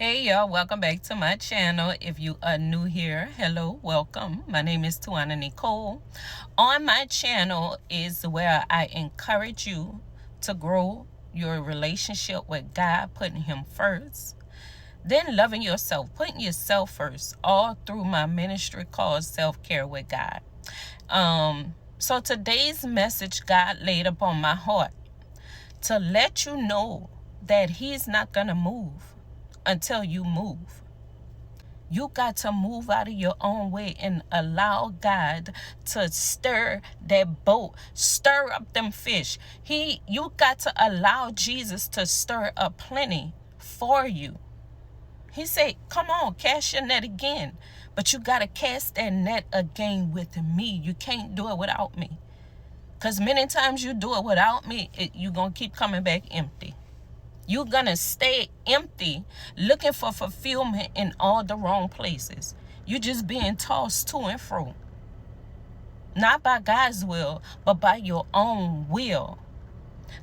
Hey y'all, welcome back to my channel. If you are new here, hello, welcome. My name is Tuana Nicole. On my channel is where I encourage you to grow your relationship with God, putting Him first. Then loving yourself, putting yourself first, all through my ministry called Self-Care with God. So today's message God laid upon my heart to let you know that He's not going to move until you move. You got to move out of your own way and allow God to stir that boat, stir up them fish. You got to allow Jesus to stir up plenty for you. He said, come on, cast your net again. But you got to cast that net again with me. You can't do it without me. Because many times you do it without me, you're going to keep coming back empty. You're going to stay empty, looking for fulfillment in all the wrong places. You're just being tossed to and fro. Not by God's will, but by your own will.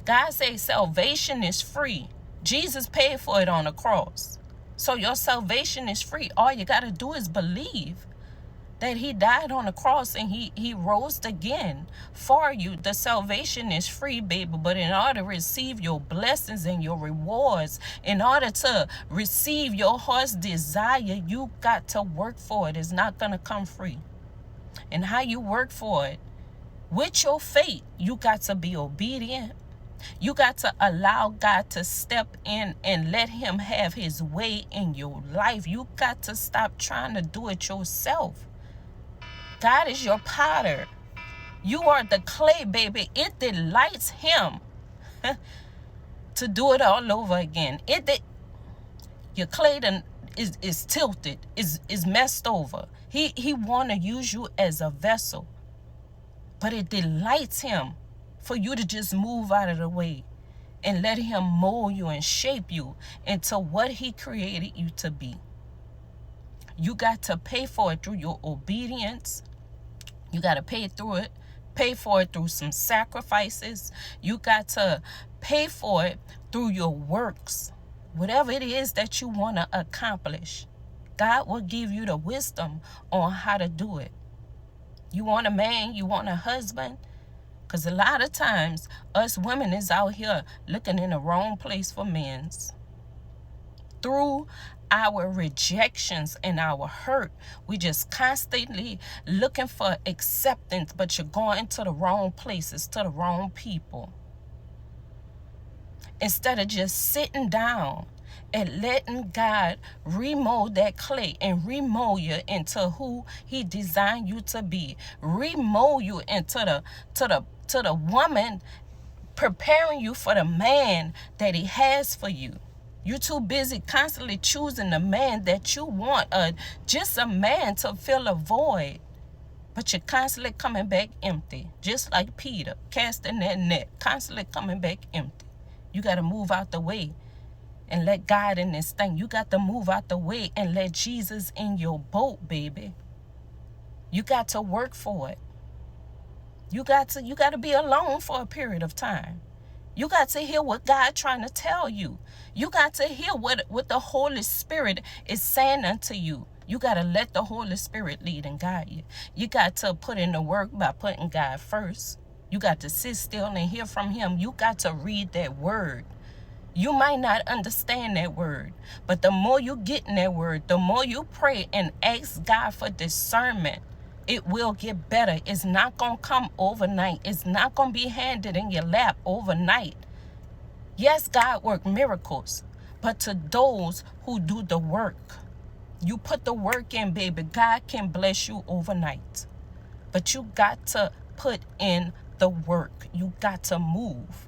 God says salvation is free. Jesus paid for it on the cross. So your salvation is free. All you got to do is believe that He died on the cross and he rose again for you. The salvation is free, baby. But in order to receive your blessings and your rewards, in order to receive your heart's desire, you got to work for it. It's not going to come free. And how you work for it, with your faith, you got to be obedient. You got to allow God to step in and let Him have His way in your life. You got to stop trying to do it yourself. God is your potter. You are the clay, baby. It delights Him to do it all over again. Your clay is tilted, is messed over. He want to use you as a vessel. But it delights Him for you to just move out of the way and let Him mold you and shape you into what He created you to be. You got to pay for it through your obedience. You got to pay for it through some sacrifices. You got to pay for it through your works. Whatever it is that you want to accomplish, God will give you the wisdom on how to do it. You want a man, you want a husband, because a lot of times us women is out here looking in the wrong place for men's. Through our rejections and our hurt, we just constantly looking for acceptance, but you're going to the wrong places, to the wrong people. Instead of just sitting down and letting God remold that clay and remold you into who He designed you to be, remold you into the woman, preparing you for the man that He has for you. You're too busy constantly choosing the man that you want, just a man to fill a void. But you're constantly coming back empty, just like Peter, casting that net, constantly coming back empty. You got to move out the way and let God in this thing. You got to move out the way and let Jesus in your boat, baby. You got to work for it. You got to be alone for a period of time. You got to hear what God trying to tell you. You got to hear what the Holy Spirit is saying unto you. You got to let the Holy Spirit lead and guide you. You got to put in the work by putting God first. You got to sit still and hear from Him. You got to read that word. You might not understand that word, but the more you get in that word, the more you pray and ask God for discernment, it will get better. It's not going to come overnight. It's not going to be handed in your lap overnight. Yes, God works miracles, but to those who do the work, you put the work in, baby, God can bless you overnight. But you got to put in the work. You got to move.